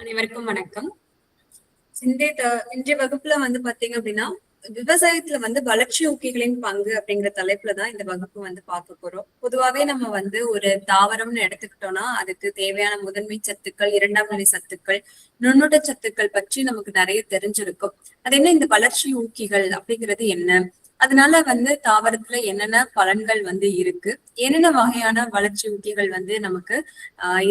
அனைவருக்கும் வணக்கம். இன்றைய வகுப்புல பாத்தீங்க அப்படின்னா விவசாயத்துல வளர்ச்சி ஊக்கிகளின் பங்கு அப்படிங்கிற தலைப்புலதான் இந்த வகுப்பு பார்க்க போறோம். பொதுவாவே நம்ம ஒரு தாவரம்னு எடுத்துக்கிட்டோம்னா அதுக்கு தேவையான முதன்மை சத்துக்கள், இரண்டாம் நிலை சத்துக்கள், நுண்ணூட்ட சத்துக்கள் பற்றி நமக்கு நிறைய தெரிஞ்சிருக்கும். அது என்ன இந்த வளர்ச்சி ஊக்கிகள் அப்படிங்கிறது என்ன, அதனால தாவரத்துல என்னென்ன பலன்கள் இருக்கு, என்னென்ன வகையான வளர்ச்சி ஊக்கிகள் நமக்கு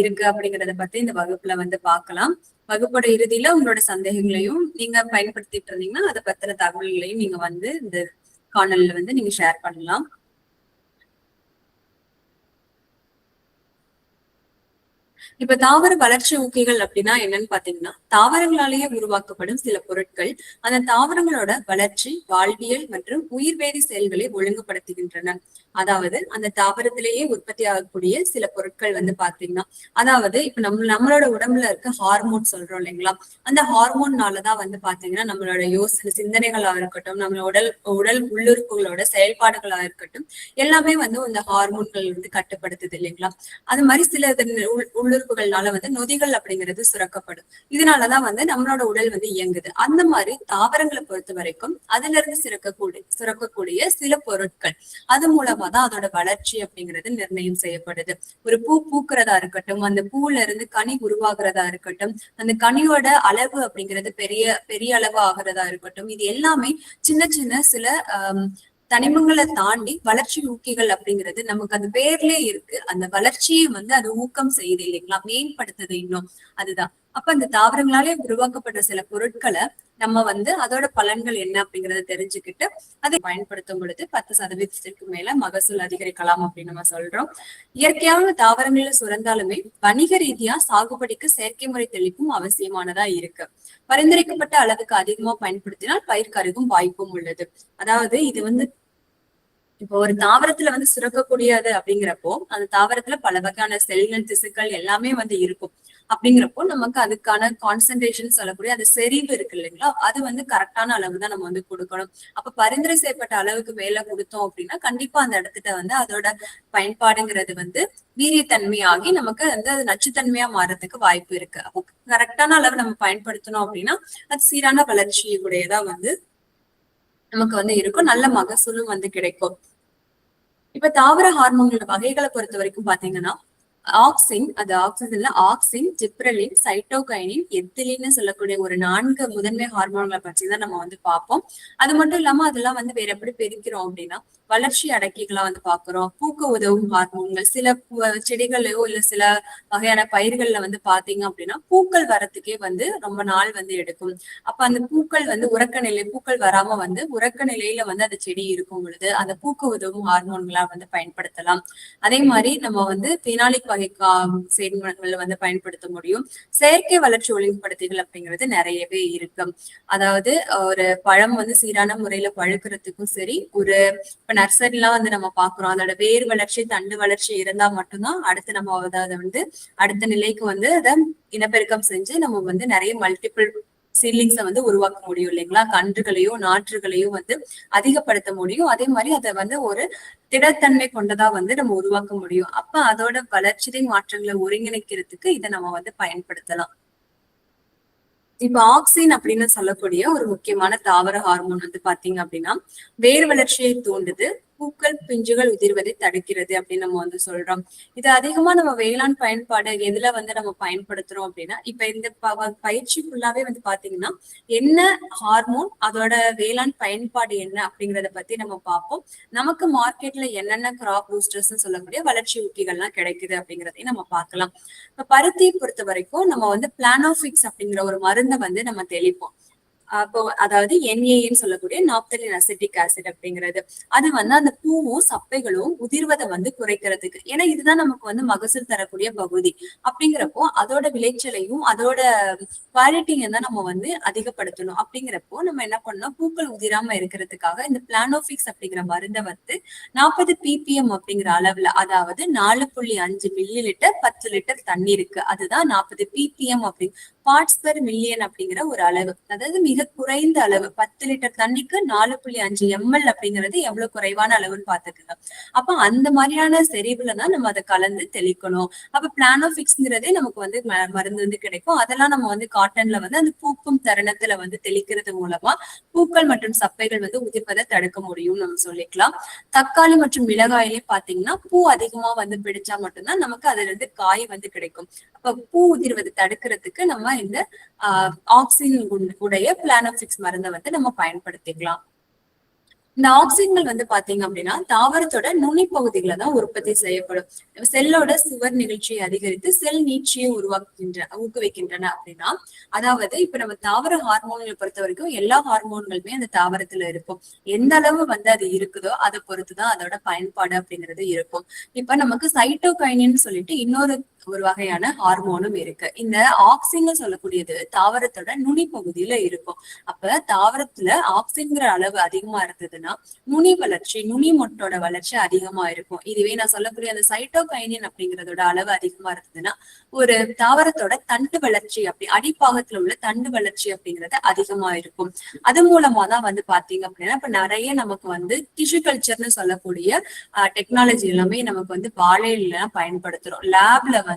இருக்கு அப்படிங்கறத பத்தி இந்த வகுப்புல பார்க்கலாம். வகுப்போட இறுதியில உங்களோட சந்தேகங்களையும் நீங்க பயன்படுத்திட்டு இருந்தீங்கன்னா அதை பத்தின தகவல்களையும் நீங்க இந்த காணொலியில நீங்க ஷேர் பண்ணலாம். இப்ப தாவர வளர்ச்சி ஊக்கிகள் அப்படின்னா என்னன்னு பாத்தீங்கன்னா, தாவரங்களாலேயே உருவாக்கப்படும் சில பொருட்கள் அந்த தாவரங்களோட வளர்ச்சி, வாழ்வியல் மற்றும் உயிர்வேதி செயல்களை ஒழுங்குபடுத்துகின்றன. அதாவது அந்த தாவரத்திலேயே உற்பத்தி ஆகக்கூடிய சில பொருட்கள் பாத்தீங்கன்னா, அதாவது இப்ப நம்மளோட உடம்புல இருக்க ஹார்மோன் சொல்றோம் இல்லைங்களா, அந்த ஹார்மோன்னாலதான் பாத்தீங்கன்னா நம்மளோட யோசனை, சிந்தனைகளா இருக்கட்டும், நம்மளோட உடல் உடல் உள்ளுறுப்புகளோட செயல்பாடுகளா இருக்கட்டும், எல்லாமே இந்த ஹார்மோன்கள் கட்டுப்படுத்துது இல்லைங்களா. அது மாதிரி சில உள்ளுறுப்புகள்னால நொதிகள் அப்படிங்கிறது சுரக்கப்படும். இதனாலதான் நம்மளோட உடல் இயங்குது. அந்த மாதிரி தாவரங்களை பொறுத்த வரைக்கும் அதுல இருந்து சுரக்கக்கூடிய சில பொருட்கள், அது மூலமா தான் அதோட வளர்ச்சி அப்படிங்கிறது நிர்ணயம் செய்யப்படுது. ஒரு பூ பூக்குறதா இருக்கட்டும், அந்த பூல இருந்து கனி உருவாகிறதா இருக்கட்டும், அந்த கனியோட அளவு அப்படிங்கிறது பெரிய பெரிய அளவு ஆகிறதா இருக்கட்டும், இது எல்லாமே சின்ன சின்ன சில தனிமங்களை தாண்டி வளர்ச்சி ஊக்கிகள் அப்படிங்கிறது நமக்கு அந்த பேர்லயே இருக்கு. அந்த வளர்ச்சியை அது ஊக்கம் செய்யுது இல்லைங்களா, மேம்படுத்துது இன்னும். அதுதான் அப்ப அந்த தாவரங்களாலே உருவாக்கப்பட்ட சில பொருட்களை நம்ம அதோட பலன்கள் என்ன அப்படிங்கறத தெரிஞ்சுக்கிட்டு அதை பயன்படுத்தும் பொழுது 10% மேல மகசூல் அதிகரிக்கலாம் அப்படின்னு நம்ம சொல்றோம். இயற்கையான தாவரங்கள்ல சுரந்தாலுமே வணிக ரீதியா சாகுபடிக்கு செயற்கை முறை தெளிப்பும் அவசியமானதா இருக்கு. பரிந்துரைக்கப்பட்ட அளவுக்கு அதிகமா பயன்படுத்தினால் பயிர் கருகும் வாய்ப்பும் உள்ளது. அதாவது இது இப்போ ஒரு தாவரத்துல சுரக்கக்கூடியது அப்படிங்கிறப்போ அந்த தாவரத்துல பல வகையான செல்கள், திசுக்கள் எல்லாமே இருக்கும். அப்படிங்கிறப்போ நமக்கு அதுக்கான கான்சென்ட்ரேஷன் சொல்லக்கூடிய அந்த செறிவு இருக்கு இல்லைங்களா, அது கரெக்டான அளவு தான் நம்ம கொடுக்கணும். அப்ப பரிந்துரை செய்யப்பட்ட அளவுக்கு மேல கொடுத்தோம் அப்படின்னா கண்டிப்பா அந்த இடத்துல அதோட பயன்பாடுங்கிறது வீரியத்தன்மை ஆகி நமக்கு அது நச்சுத்தன்மையா மாறதுக்கு வாய்ப்பு இருக்கு. அப்போ கரெக்டான அளவு நம்ம பயன்படுத்தணும் அப்படின்னா அது சீரான வளர்ச்சியுடையதா நமக்கு இருக்கும், நல்ல மகசூலும் கிடைக்கும். இப்ப தாவர ஹார்மோன்களோட வகைகளை பொறுத்த வரைக்கும் பாத்தீங்கன்னா, ஆக்சின், அது ஆக்சிஜன்ல ஆக்சின், ஜிப்ரலின், சைட்டோகைனின், எத்திலின்னு சொல்லக்கூடிய ஒரு 4 முதன்மை ஹார்மோன்களை பற்றி தான் நம்ம பார்ப்போம். அது மட்டும் இல்லாம அதெல்லாம் வேற எப்படி பிரிக்கிறோம் அப்படின்னா, வளர்ச்சி அடக்கிகளா பாக்குறோம். பூக்க உதவும் ஹார்மோன்கள், சில செடிகளோ இல்ல சில வகையான பயிர்கள்ல பாத்தீங்க அப்படின்னா பூக்கள் வரத்துக்கே ரொம்ப நாள் எடுக்கும். அப்ப அந்த பூக்கள் உறக்க நிலை, பூக்கள் வராம உறக்க நிலையில அந்த செடி இருக்கும் பொழுது அந்த பூக்க உதவும் ஹார்மோன்களா பயன்படுத்தலாம். அதே மாதிரி நம்ம பினாலிக் வகை சேர்மங்களை பயன்படுத்த முடியும். செயற்கை வளர்ச்சி ஒழுங்குபடுத்திகள் அப்படிங்கிறது நிறையவே இருக்கு. அதாவது ஒரு பழம் சீரான முறையில பழுக்கிறதுக்கும் சரி, ஒரு இப்ப நர்சரிலாம் நம்ம பாக்குறோம், அதோட வேர் வளர்ச்சி, தண்டு வளர்ச்சி இருந்தா மட்டும்தான் அடுத்து நம்ம அதை அடுத்த நிலைக்கு அதை இனப்பெருக்கம் செஞ்சு நம்ம நிறைய மல்டிபிள் சீட்லிங்ஸை உருவாக்க முடியும் இல்லைங்களா. கன்றுகளையோ நாற்றுகளையோ அதிகப்படுத்த முடியும். அதே மாதிரி அதை ஒரு திடத்தன்மை கொண்டதா நம்ம உருவாக்க முடியும். அப்ப அதோட வளர்ச்சிதை மாற்றங்களை ஒருங்கிணைக்கிறதுக்கு இதை நம்ம பயன்படுத்தலாம். இப்ப ஆக்சின் அப்படின்னு சொல்லக்கூடிய ஒரு முக்கியமான தாவர ஹார்மோன் பாத்தீங்க அப்படின்னா வேர் வளர்ச்சியை தூண்டுது, பூக்கள் பிஞ்சுகள் உதிர்வதை தடுக்கிறது அப்படின்னு நம்ம சொல்றோம். இது அதிகமா நம்ம வேளாண் பயன்பாடு எதுல நம்ம பயன்படுத்துறோம் அப்படின்னா, இப்ப இந்த பயிற்சி ஃபுல்லாவே பாத்தீங்கன்னா என்ன ஹார்மோன், அதோட வேளாண் பயன்பாடு என்ன அப்படிங்கறத பத்தி நம்ம பார்ப்போம். நமக்கு மார்க்கெட்ல என்னென்ன கிராப் பூஸ்டர்ஸ் சொல்லக்கூடிய வளர்ச்சி ஊக்கிகள்லாம் கிடைக்குது அப்படிங்கறதையும் நம்ம பார்க்கலாம். இப்ப பருத்தியை பொறுத்த வரைக்கும் நம்ம பிளானோபிக்ஸ் அப்படிங்கிற ஒரு மருந்தை நம்ம தெளிப்போம். அப்போ அதாவது NAன்னு சொல்லக்கூடிய நாப்தலின் அசிட்டிக் ஆசிட் அப்படிங்கிறது, அது அந்த பூவும் சப்பைகளும் உதிர்வதை குறைக்கிறதுக்கு. ஏன்னா இதுதான் நமக்கு மகசூல் தரக்கூடிய பகுதி. அப்படிங்கிறப்போ அதோட விளைச்சலையும் அதோட குவாலிட்டியும் தான் நம்ம அதிகப்படுத்தணும். அப்படிங்கிறப்போ நம்ம என்ன பண்ணோம், பூக்கள் உதிராம இருக்கிறதுக்காக இந்த பிளானோபிக்ஸ் அப்படிங்கிற மருந்தை 40 ppm அப்படிங்கிற அளவுல, அதாவது 4.5 மில்லி லிட்டர் 10 லிட்டர் தண்ணீருக்கு, அதுதான் 40 ppm அப்படி பார்ட்ஸ் பெர் மில்லியன் அப்படிங்கிற ஒரு அளவு, அதாவது மிக குறைந்த அளவு 10 லிட்டர் தண்ணிக்கு 4.5 ml அப்படிங்கிறது எவ்வளவு குறைவான அளவுன்னு பாத்துக்கோங்க. அப்ப அந்த மாதிரியான செறிவுல தான் நம்ம அதை கலந்து தெளிக்கணும். அப்ப பிளானோபிக்ஸ்ங்கிறதே நமக்கு வந்து மருந்து வந்து கிடைக்கும். அதெல்லாம் நம்ம வந்து காட்டன்ல வந்து அந்த பூக்கும் தருணத்துல வந்து தெளிக்கிறது மூலமா பூக்கள் மற்றும் சப்பைகள் வந்து உதிர்வதை தடுக்க முடியும் நம்ம சொல்லிக்கலாம். தக்காளி மற்றும் மிளகாயிலையும் பாத்தீங்கன்னா பூ அதிகமா வந்து பிடிச்சா மட்டும்தான் நமக்கு அதுல இருந்து காய் வந்து கிடைக்கும். அப்ப பூ உதிர்வதை தடுக்கிறதுக்கு நம்ம இந்த ஆக்சின் உடைய பிளானோபிக்ஸ் மருந்தை வந்து நம்ம பயன்படுத்திக்கலாம். இந்த ஆக்சின்கள் வந்து பாத்தீங்க அப்படின்னா தாவரத்தோட நுனி பகுதிகளை தான் உற்பத்தி செய்யப்படும். செல்லோட சுவர் நிகழ்ச்சியை அதிகரித்து செல் நீட்சியை ஊக்குவிக்கின்றன அப்படின்னா, அதாவது இப்ப நம்ம தாவர ஹார்மோன்களை பொறுத்த வரைக்கும் எல்லா ஹார்மோன்களுமே அந்த தாவரத்துல இருக்கும். எந்த அளவு வந்து அது இருக்குதோ அதை பொறுத்துதான் அதோட பயன்பாடு அப்படிங்கிறது இருக்கும். இப்ப நமக்கு சைட்டோகைனின்னு சொல்லிட்டு இன்னொரு ஒரு வகையான ஹார்மோனும் இருக்கு. இந்த ஆக்சின் சொல்லக்கூடியது தாவரத்தோட நுனி பகுதியில இருக்கும். அப்ப தாவரத்துல ஆக்சின்ங்கிற அளவு அதிகமா இருந்ததுன்னா நுனி வளர்ச்சி, நுனி மொட்டோட வளர்ச்சி அதிகமா இருக்கும். இதுவே நான் சொல்லக்கூடிய அந்த சைட்டோகைனின் அப்படிங்கறதோட அளவு அதிகமா இருந்ததுன்னா ஒரு தாவரத்தோட தண்டு வளர்ச்சி அப்படி அடிப்பாகத்துல உள்ள தண்டு வளர்ச்சி அப்படிங்கிறது அதிகமா இருக்கும். அது மூலமா தான் வந்து பாத்தீங்க அப்படின்னா இப்ப நிறைய நமக்கு வந்து டிஷ்யூ கல்ச்சர்னு சொல்லக்கூடிய டெக்னாலஜி எல்லாமே நமக்கு வந்து வாழையில பயன்படுத்துறோம். லேப்ல வந்து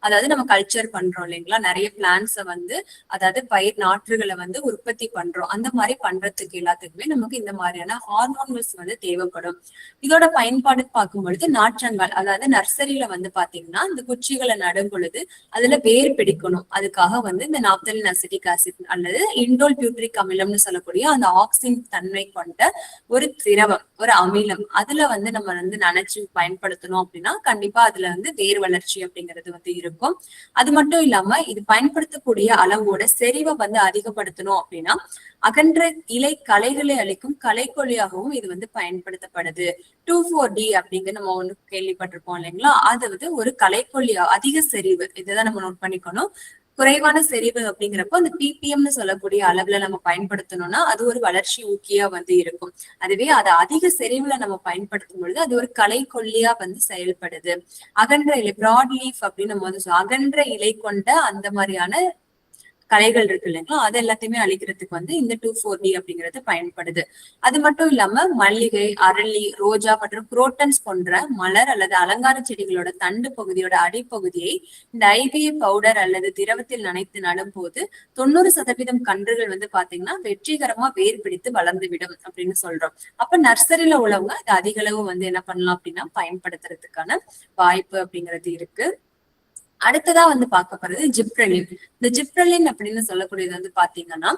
அதாவது நம்ம கல்ச்சர் பண்றோம் இல்லைங்களா, நிறைய பிளான்ட்ஸை வந்து அதாவது பயிர் நாற்றுகளை வந்து உற்பத்தி பண்றோம். அந்த மாதிரி பண்றதுக்கு எல்லாத்துக்குமே நமக்கு இந்த மாதிரியான ஹார்மோன்ஸ் வந்து தேவைப்படும். இதோட பயன்பாடு பார்க்கும் பொழுது நாற்றங்கள், அதாவது நர்சரியில வந்து பாத்தீங்கன்னா இந்த குச்சிகளை நடும் பொழுது அதுல வேர் பிடிக்கணும். அதுக்காக வந்து இந்த நாப்தலின் அசிட்டிக் ஆசிட் அல்லது இண்டோல் பியூட்ரிக் அமிலம்னு சொல்லக்கூடிய அந்த ஆக்சின் தன்மை கொண்ட ஒரு திரவம், ஒரு அமிலம் அதுல வந்து நம்ம வந்து நனைச்சு பயன்படுத்தணும் அப்படின்னா கண்டிப்பா அதுல வந்து வேர் வளர்ச்சி அப்படிங்கிறது வந்து இருக்கும். அது மட்டும் இல்லாம இது பயன்படுத்தக்கூடிய அளவோட செறிவை வந்து அதிகப்படுத்தணும் அப்படின்னா அகன்ற இலை களைகளை அளிக்கும் களைக்கொல்லியாகவும் இது வந்து பயன்படுத்தப்படுது. 2,4-D அப்படிங்கிற நம்ம ஒண்ணு கேள்விப்பட்டிருப்போம் இல்லைங்களா, அது வந்து ஒரு களைக்கொல்லியா அதிக செறிவு, இதுதான் நம்ம நோட் பண்ணிக்கணும். குறைவான செறிவு அப்படிங்கிறப்போ அந்த ppmன்னு சொல்லக்கூடிய அளவுல நம்ம பயன்படுத்தணும்னா அது ஒரு வளர்ச்சி ஊக்கியா வந்து இருக்கும். அதுவே அதை அதிக செறிவுல நம்ம பயன்படுத்தும் பொழுது அது ஒரு களைக்கொல்லியா வந்து செயல்படுது. அகன்ற இலை, பிராட் லீஃப் அப்படின்னு நம்ம வந்து அகன்ற இலை கொண்ட அந்த மாதிரியான கலைகள் இருக்கு இல்லைங்களா, அது எல்லாத்தையுமே அழிக்கிறதுக்கு வந்து இந்த 2,4-D அப்படிங்கிறது பயன்படுது. அது மட்டும் இல்லாம மல்லிகை, அரளி, ரோஜா மற்றும் குரோட்டன்ஸ் போன்ற மலர் அல்லது அலங்கார செடிகளோட தண்டு பகுதியோட அடிப்பகுதியை இந்த IPA பவுடர் அல்லது திரவத்தில் நனைத்து நடும் போது 90% கன்றுகள் வந்து பாத்தீங்கன்னா வெற்றிகரமா வேர் பிடித்து வளர்ந்து விடும் அப்படின்னு சொல்றோம். அப்ப நர்சரியில உள்ளவங்க அது அதிக அளவு வந்து என்ன பண்ணலாம் அப்படின்னா பயன்படுத்துறதுக்கான வாய்ப்பு அப்படிங்கிறது இருக்கு. அடுத்ததா வந்து பார்க்க போறது ஜிப்ரலின். இந்த ஜிப்ரலின் அப்படின்னு சொல்லக்கூடியது வந்து பாத்தீங்கன்னா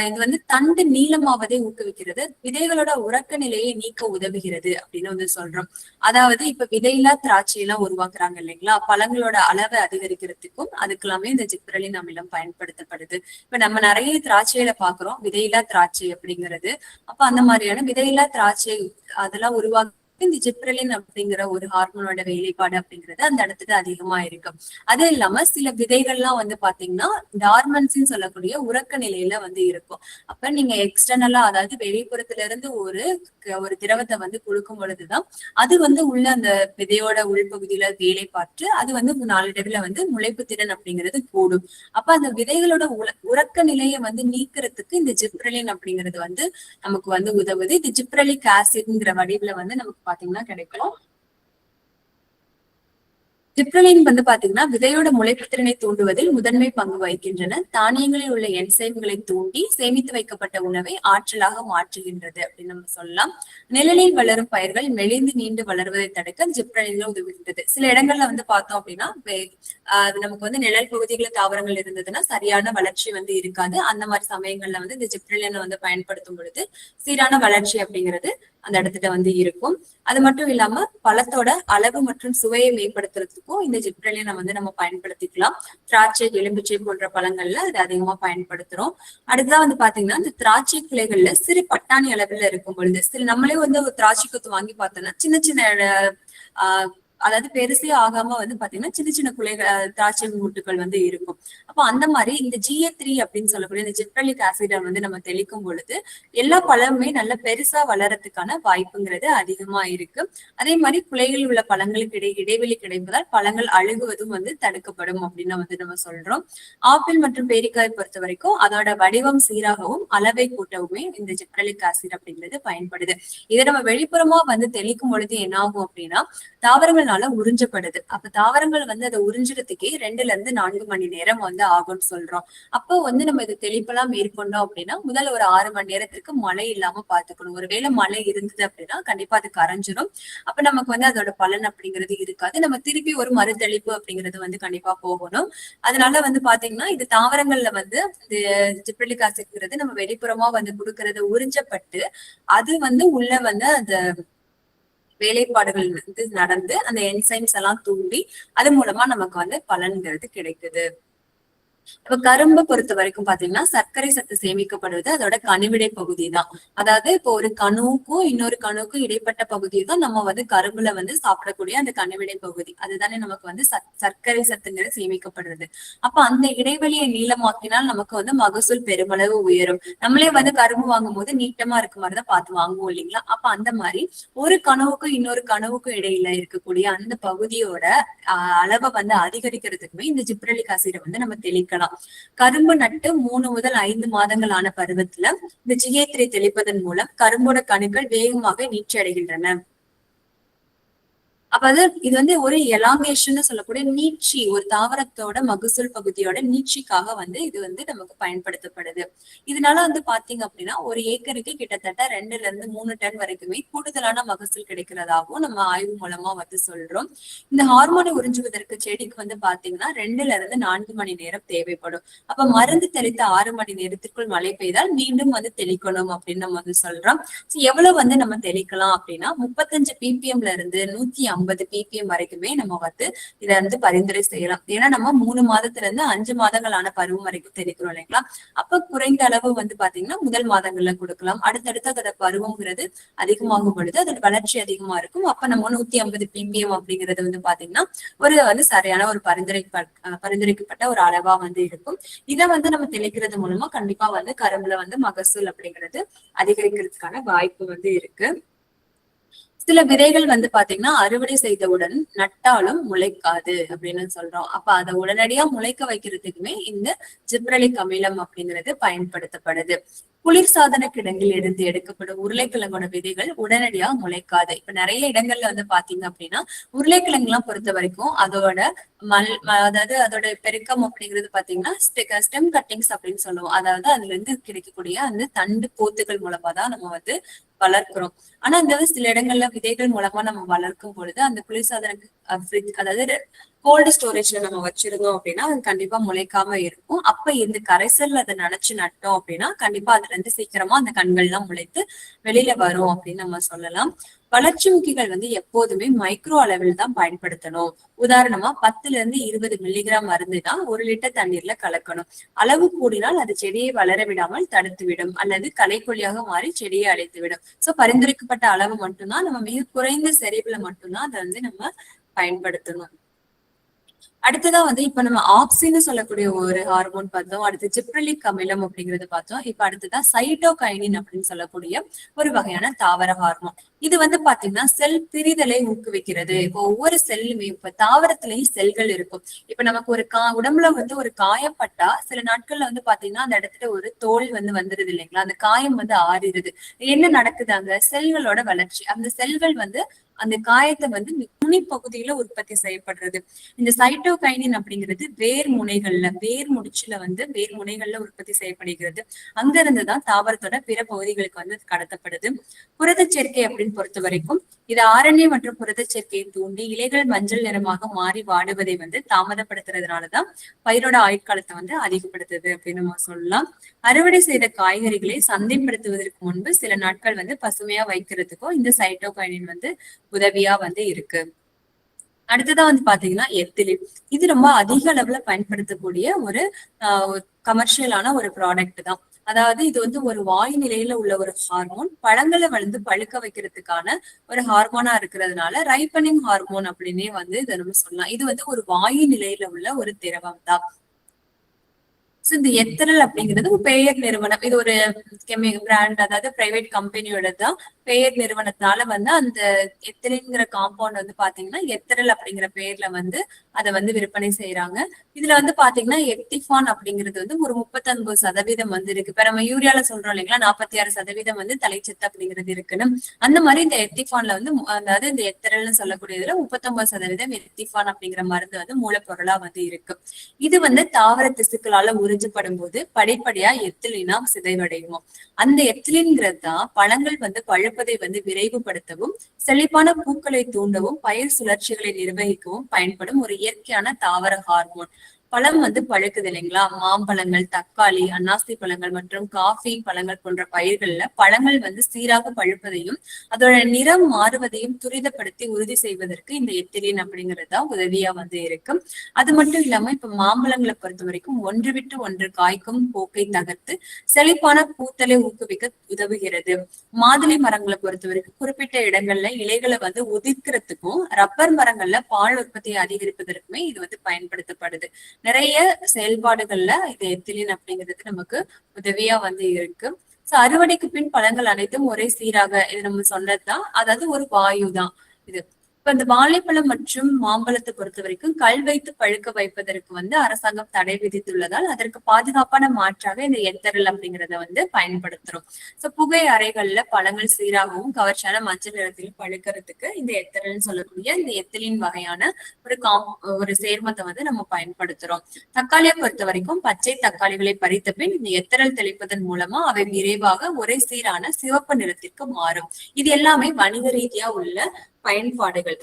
இது வந்து தண்டு நீளமாவதை ஊக்குவிக்கிறது, விதைகளோட உறக்க நிலையை நீக்க உதவுகிறது அப்படின்னு வந்து சொல்றோம். அதாவது இப்ப விதையில்லா திராட்சை எல்லாம் உருவாக்குறாங்க இல்லைங்களா, பழங்களோட அளவை அதிகரிக்கிறதுக்கும் அதுக்கெல்லாமே இந்த ஜிப்ரலின் அமிலம் பயன்படுத்தப்படுது. இப்ப நம்ம நிறைய திராட்சையில பாக்குறோம் விதையில்லா திராட்சை அப்படிங்கிறது. அப்ப அந்த மாதிரியான விதையில்லா திராட்சை அதெல்லாம் உருவாக்க இந்த ஜிப்ரலின் அப்படிங்கிற ஒரு ஹார்மோனோட வேலைப்பாடு அப்படிங்கிறது அந்த இடத்துல அதிகமா இருக்கு. அது இல்லாம சில விதைகள்லாம் வந்து பாத்தீங்கன்னா டார்மன்சின்னு சொல்லக்கூடிய உறக்க நிலையில வந்து இருக்கும். அப்ப நீங்க எக்ஸ்டர்னலா அதாவது வெளிப்புறத்துல இருந்து ஒரு திரவத்தை வந்து கொடுக்கும் பொழுதுதான் அது வந்து உள்ள அந்த விதையோட உள்பகுதியில வேலை பார்த்து அது வந்து நாளடைவுல வந்து முளைப்பு திறன் அப்படிங்கிறது கூடும். அப்ப அந்த விதைகளோட உறக்க நிலையை வந்து நீக்கிறதுக்கு இந்த ஜிப்ரலின் அப்படிங்கிறது வந்து நமக்கு வந்து உதவுது. இது ஜிப்ரலிக் ஆசிட்ங்கிற வடிவுல வந்து நமக்கு பாத்தீங்கன்னா கிடைக்கும். ஜிப்ரலின் வந்து பாத்தீங்கன்னா விதையோட முளைப்பு திறனை தூண்டுவதில் முதன்மை பங்கு வகிக்கின்றன. தானியங்களில் உள்ள என்சைம்களை தூண்டி சேமித்து வைக்கப்பட்ட உணவை ஆற்றலாக மாற்றுகின்றது அப்படின்னு நம்ம சொல்லலாம். நிழலில் வளரும் பயிர்கள் மெலிந்து நீண்டு வளர்வதை தடுக்க ஜிப்ரலின் உதவுகின்றது. சில இடங்கள்ல வந்து பார்த்தோம் அப்படின்னா நமக்கு வந்து நிழல் பகுதிகள தாவரங்கள் இருந்ததுன்னா சரியான வளர்ச்சி வந்து இருக்காது. அந்த மாதிரி சமயங்கள்ல வந்து இந்த ஜிப்ரலினை வந்து பயன்படுத்தும் பொழுது சீரான வளர்ச்சி அப்படிங்கிறது அந்த இடத்துல வந்து இருக்கும். அது மட்டும் இல்லாம பழத்தோட அளவு மற்றும் சுவையை மேம்படுத்துறதுக்கும் இந்த ஜிப்ரலினை வந்து நம்ம பயன்படுத்திக்கலாம். திராட்சை, எலும்பிச்சை போன்ற பழங்கள்ல அது அதிகமா பயன்படுத்துறோம். அடுத்ததான் வந்து பாத்தீங்கன்னா இந்த திராட்சை கிளைகள்ல சிறு பட்டாணி அளவுல இருக்கும் பொழுது நம்மளே வந்து ஒரு திராட்சை கொத்து வாங்கி பார்த்தோம்னா சின்ன சின்ன அதாவது பெருசே ஆகாம வந்து பாத்தீங்கன்னா சின்ன சின்ன குலைகள் திராட்சை மூட்டுகள் வந்து இருக்கும். அப்ப அந்த மாதிரி இந்த GA3 அப்படின்னு சொல்லக்கூடிய இந்த ஜிப்ரலிக் ஆசிட வந்து நம்ம தெளிக்கும் பொழுது எல்லா பழமுமே நல்ல பெருசா வளர்றதுக்கான வாய்ப்புங்கிறது அதிகமா இருக்கு. அதே மாதிரி குலையில் உள்ள பழங்களுக்கு இடைவெளி கிடைப்பதால் பழங்கள் அழுகுவதும் வந்து தடுக்கப்படும் அப்படின்னு வந்து நம்ம சொல்றோம். ஆப்பிள் மற்றும் பேரிக்காய் பொறுத்த வரைக்கும் அதோட வடிவம் சீராகவும் அளவை கூட்டவுமே இந்த ஜிப்ரலிக் ஆசிட் அப்படிங்கிறது பயன்படுது. இதை நம்ம வெளிப்புறமா வந்து தெளிக்கும் பொழுது என்ன ஆகும் அப்படின்னா தாவரங்கள்னால உறிஞ்சப்படுது. அப்ப தாவரங்கள் வந்து அதை உறிஞ்சுறதுக்கே 2 to 4 மணி நேரம் வந்து ஆகும்னு சொல்றோம். அப்போ வந்து நம்ம இதை தெளிப்பெல்லாம் மேற்கொண்டோம் அப்படின்னா முதல் ஒரு 6 மணி நேரத்திற்கு மழை இல்லாம பாத்துக்கணும். ஒருவேளை மழை இருந்தது அப்படின்னா கண்டிப்பா அது கரைஞ்சிரும். அப்ப நமக்கு வந்து அதோட பலன் அப்படிங்கிறது இருக்காது. நம்ம திருப்பி ஒரு மறுதெளிப்பு அப்படிங்கிறது வந்து கண்டிப்பா போகணும். அதனால வந்து பாத்தீங்கன்னா இது தாவரங்கள்ல வந்து இந்த ஜிப்ரலிக் ஆசிட்ங்கிறது நம்ம வெளிப்புறமா வந்து கொடுக்கறது உறிஞ்சப்பட்டு அது வந்து உள்ள வந்து அந்த வேலைப்பாடுகள் வந்து நடந்து அந்த என்சைம்ஸ் எல்லாம் தூண்டி அது மூலமா நமக்கு வந்து பலன்கிறது கிடைக்குது. இப்ப கரும்பு பொறுத்த வரைக்கும் பாத்தீங்கன்னா சர்க்கரை சத்து சேமிக்கப்படுவது அதோட கனிவிடை பகுதி தான். அதாவது இப்போ ஒரு கணுவுக்கும் இன்னொரு கணுவுக்கும் இடைப்பட்ட பகுதியை தான் நம்ம வந்து கரும்புல வந்து சாப்பிடக்கூடிய அந்த கனிவிடை பகுதி. அதுதானே நமக்கு வந்து சர்க்கரை சத்துங்கிறது சேமிக்கப்படுறது. அப்ப அந்த இடைவெளியை நீளமாக்கினால் நமக்கு வந்து மகசூல் பெருமளவு உயரும். நம்மளே வந்து கரும்பு வாங்கும் போது நீட்டமா இருக்க மாதிரிதான் பார்த்து வாங்குவோம் இல்லைங்களா? அப்ப அந்த மாதிரி ஒரு கனவுக்கும் இன்னொரு கனவுக்கும் இடையில இருக்கக்கூடிய அந்த பகுதியோட அளவை வந்து அதிகரிக்கிறதுக்குமே இந்த ஜிப்ரலிக் ஆசிடை வந்து நம்ம தெளிக்கலாம். கரும்பு நட்டு 3 முதல் 5 மாதங்கள் ஆன பருவத்துல இந்த GA3 தெளிப்பதன் மூலம் கரும்போட கணுக்கள் வேகமாக நீட்சி அடைகின்றன. அப்ப இது வந்து ஒரு எலாங்கேஷன் சொல்லக்கூடிய நீட்சி, ஒரு தாவரத்தோட மகசூல் பகுதியோட நீட்சிக்காக வந்து இது வந்து நமக்கு பயன்படுத்தப்படுது. இதனால வந்து பாத்தீங்க அப்படின்னா ஒரு ஏக்கருக்கு கிட்டத்தட்ட 2 to 3 டன் வரைக்குமே கூடுதலான மகசூல் கிடைக்கிறதாகவும் நம்ம ஆய்வு மூலமா வந்து சொல்றோம். இந்த ஹார்மோனை உறிஞ்சுவதற்கு செடிக்கு வந்து பாத்தீங்கன்னா 2 to 4 மணி நேரம் தேவைப்படும். அப்ப மருந்து தெளித்த 6 மணி நேரத்திற்குள் மழை பெய்தால் மீண்டும் வந்து தெளிக்கணும் அப்படின்னு நம்ம வந்து சொல்றோம். எவ்வளவு வந்து நம்ம தெளிக்கலாம் அப்படின்னா 35 ppmல இருந்து 150 ppm வரைக்குமே நம்ம வந்து இதை வந்து பரிந்துரை செய்யலாம். ஏன்னா நம்ம 3 மாதத்துல இருந்து 5 மாதங்களான பருவம் வரைக்கும் தெளிக்கிறோம் இல்லைங்களா? அப்ப குறைந்த அளவு வந்து பாத்தீங்கன்னா முதல் மாதங்கள்ல கொடுக்கலாம். அடுத்தடுத்து அதோட பருவங்கிறது அதிகமாகும் பொழுது அதோட வளர்ச்சி அதிகமா இருக்கும். அப்ப நம்ம 150 ppm அப்படிங்கிறது வந்து பாத்தீங்கன்னா ஒரு வந்து சரியான ஒரு பரிந்துரைக்கப்பட்ட ஒரு அளவா வந்து இருக்கும். இதை வந்து நம்ம தெளிக்கிறது மூலமா கண்டிப்பா வந்து கரும்புல வந்து மகசூல் அப்படிங்கிறது அதிகரிக்கிறதுக்கான வாய்ப்பு வந்து இருக்கு. சில விதைகள் வந்து பாத்தீங்கன்னா அறுவடை செய்தவுடன் நட்டாலும் முளைக்காது அப்படின்னு சொல்றோம். அப்ப அதை உடனடியா முளைக்க வைக்கிறதுக்குமே இந்த ஜிப்ரலிக் அமிலம் அப்படிங்கிறது பயன்படுத்தப்படுது. குளிர்சாதன கிடங்கில் இருந்து எடுக்கப்படும் உருளைக்கிழங்கோட விதைகள் உடனடியா முளைக்காது. இப்ப நிறைய இடங்கள்ல வந்து பாத்தீங்க அப்படின்னா உருளைக்கிழங்கு எல்லாம் பொறுத்த வரைக்கும் அதோட அதாவது அதோட பெருக்கம் அப்படிங்கிறது பாத்தீங்கன்னா ஸ்டெம் கட்டிங்ஸ் அப்படின்னு சொல்லுவோம். அதாவது அதுல இருந்து கிடைக்கக்கூடிய அந்த தண்டு போத்துகள் மூலமா தான் நம்ம வந்து வளர்க்கிறோம். ஆனா இந்த சில இடங்கள்ல விதைகள் மூலமா நம்ம வளர்க்கும் பொழுது அந்த குளிர்சாதன அதாவது கோல்டு ஸ்டோரேஜ்ல நம்ம வச்சிருந்தோம் அப்படின்னா அது கண்டிப்பா முளைக்காம இருக்கும். அப்ப இந்த கரைசல்ல அதை நினைச்சு நட்டோம் அப்படின்னா கண்டிப்பா அதுல இருந்து சீக்கிரமா அந்த கண்கள் எல்லாம் முளைத்து வெளியில வரும் அப்படின்னு நம்ம சொல்லலாம். வளர்ச்சி ஊக்கிகள் வந்து எப்போதுமே மைக்ரோ அளவில் தான் பயன்படுத்தணும். உதாரணமா 10 to 20 மில்லிகிராம் மருந்து தான் 1 லிட்டர் தண்ணீர்ல கலக்கணும். அளவு கூடினால் அது செடியை வளர விடாமல் தடுத்துவிடும் அல்லது களைக்கொல்லியாக மாறி செடியை அழைத்துவிடும். சோ பரிந்துரைக்கப்பட்ட அளவு மட்டும்தான் நம்ம மிக குறைந்த செறிவுல மட்டும்தான் அதை வந்து நம்ம பயன்படுத்தணும். அடுத்ததா வந்து இப்ப நம்ம ஆக்சின்னு சொல்லக்கூடிய ஒரு ஹார்மோன் பார்த்தோம். அடுத்து ஜிப்ரலிக் அமிலம் அப்படிங்கறது பார்த்தோம். இப்ப அடுத்ததான் சைட்டோகைனின் அப்படின்னு சொல்லக்கூடிய ஒரு வகையான தாவர ஹார்மோன். இது வந்து பாத்தீங்கன்னா செல் பிரிதலை ஊக்குவிக்கிறது. இப்போ ஒவ்வொரு செல்லுமே இப்ப தாவரத்திலயும் செல்கள் இருக்கும். இப்ப நமக்கு ஒரு உடம்புல வந்து ஒரு காயப்பட்டா சில நாட்கள்ல வந்து பாத்தீங்கன்னா அந்த இடத்துல ஒரு தோல் வந்து வந்துருது இல்லைங்களா? அந்த காயம் வந்து ஆறிடுது. என்ன நடக்குதாங்க? செல்களோட வளர்ச்சி. அந்த செல்கள் வந்து அந்த காயத்தை வந்து நுனி பகுதியில உற்பத்தி செய்யப்படுறது. இந்த சைட்டோகைனின் அப்படிங்கிறது வேர் முனைகள்ல உற்பத்தி செய்யப்படுகிறது. அங்க இருந்துதான் தாவரத்தோட பிற பகுதிகளுக்கு வந்து கடத்தப்படுது. புரதச் சேர்க்கை அப்படின்னு பொறுத்த வரைக்கும் இது RNA மற்றும் புரதச் சேர்க்கையை தூண்டி இலைகள் மஞ்சள் நிறமாக மாறி வாடுவதை வந்து தாமதப்படுத்துறதுனாலதான் பயிரோட ஆயுட்காலத்தை வந்து அதிகப்படுத்துது அப்படின்னு நம்ம சொல்லலாம். அறுவடை செய்த காய்கறிகளை சந்தைப்படுத்துவதற்கு முன்பு சில நாட்கள் வந்து பசுமையா வைக்கிறதுக்கும் இந்த சைட்டோகைனின் வந்து உதவியா வந்து இருக்கு. அடுத்ததான் வந்து பாத்தீங்கன்னா எத்திலின். இது ரொம்ப அதிக அளவுல பயன்படுத்தக்கூடிய ஒரு கமர்ஷியலான ஒரு ப்ராடக்ட் தான். அதாவது இது வந்து ஒரு வாயு நிலையில உள்ள ஒரு ஹார்மோன். பழங்களை வந்து பழுக்க வைக்கிறதுக்கான ஒரு ஹார்மோனா இருக்கிறதுனால ரைப்பனிங் ஹார்மோன் அப்படின்னே வந்து இதை நம்ம சொல்லலாம். இது வந்து ஒரு வாயு நிலையில உள்ள ஒரு திரவம் தான். இந்த எத்தரல் அப்படிங்கிறது ஒரு பெயர் நிறுவனம். இது ஒரு பிராண்ட், அதாவது பிரைவேட் கம்பெனியோட தான் பெயர் நிறுவனத்தால வந்து அந்த எத்திலின்ங்கிற காம்பவுண்ட் வந்து பாத்தீங்கன்னா எத்தரல் அப்படிங்கிற பெயர்ல வந்து அதை வந்து விற்பனை செய்யறாங்க. இதுல வந்து பாத்தீங்கன்னா எப்டிஃபான் அப்படிங்கிறது வந்து ஒரு 39% வந்து இருக்கு. இப்ப நம்ம யூரியால சொல்றோம் இல்லைங்களா, 46% வந்து தலைச்சத்து அப்படிங்கிறது இருக்குன்னு. அந்த மாதிரி இந்த எத்திஃபான்ல வந்து அதாவது இந்த எத்தரல்னு சொல்லக்கூடியதுல 39% எத்திஃபான் அப்படிங்கிற மருந்து வந்து மூலப்பொருளா வந்து இருக்கு. இது வந்து தாவர திசுக்களால உறிஞ்சப்படும் போது படிப்படியா எத்திலினா சிதைவடையும். அந்த எத்திலின்ங்கிறது தான் பழங்கள் வந்து பழுப்பதை வந்து விரைவுபடுத்தவும், செழிப்பான பூக்களை தூண்டவும், பயிர் சுழற்சிகளை நிர்வகிக்கவும் பயன்படும் ஒரு இயற்கையான தாவர ஹார்மோன். பழம் வந்து பழுக்குது இல்லைங்களா, மாம்பழங்கள், தக்காளி, அன்னாசி பழங்கள் மற்றும் காஃபி பழங்கள் போன்ற பயிர்கள்ல பழங்கள் வந்து சீராக பழுப்பதையும் அதோட நிறம் மாறுவதையும் துரிதப்படுத்தி உறுதி செய்வதற்கு இந்த எத்திலின் அப்படிங்கிறது தான் உதவியா வந்து இருக்கு. அது மட்டும் இல்லாம இப்ப மாம்பழங்களை பொறுத்த வரைக்கும் ஒன்று விட்டு ஒன்று காய்க்கும் போக்கை தகர்த்து செழிப்பான பூத்தலை ஊக்குவிக்க உதவுகிறது. மாதுளை மரங்களை பொறுத்த வரைக்கும் குறிப்பிட்ட இடங்கள்ல இலைகளை வந்து உதிர்க்கிறதுக்கும், ரப்பர் மரங்கள்ல பால் உற்பத்தியை அதிகரிப்பதற்குமே இது வந்து பயன்படுத்தப்படுது. நிறைய செயல்பாடுகள்ல இது எத்திலின் அப்படிங்கிறது நமக்கு உதவியா வந்து இருக்கு. அறுவடைக்கு பின் பழங்கள் அனைத்தும் ஒரே சீராக, இது நம்ம சொன்னதுதான், அதாவது ஒரு வாயு தான் இது. இப்ப இந்த வாழைப்பழம் மற்றும் மாம்பழத்தை பொறுத்த வரைக்கும் கல் வைத்து பழுக்க வைப்பதற்கு வந்து அரசாங்கம் தடை விதித்துள்ளதால் அதற்கு பாதுகாப்பான மாற்றாக இந்த எத்தரல் அப்படிங்கிறத வந்து பயன்படுத்துறோம். புகை அறைகள்ல பழங்கள் சீராகவும் கவர்ச்சியான மஞ்சள் நிறத்திலும் பழுக்கிறதுக்கு இந்த எத்தரல்னு சொல்லக்கூடிய இந்த எத்திலின் வகையான ஒரு சேர்மத்தை வந்து நம்ம பயன்படுத்துறோம். தக்காளியை பொறுத்த வரைக்கும் பச்சை தக்காளிகளை பறித்த பின் இந்த எத்தரல் தெளிப்பதன் மூலமா அவை விரைவாக ஒரே சீரான சிவப்பு நிறத்திற்கு மாறும். இது எல்லாமே வணிக ரீதியா உள்ள பயன்பாடுகள்.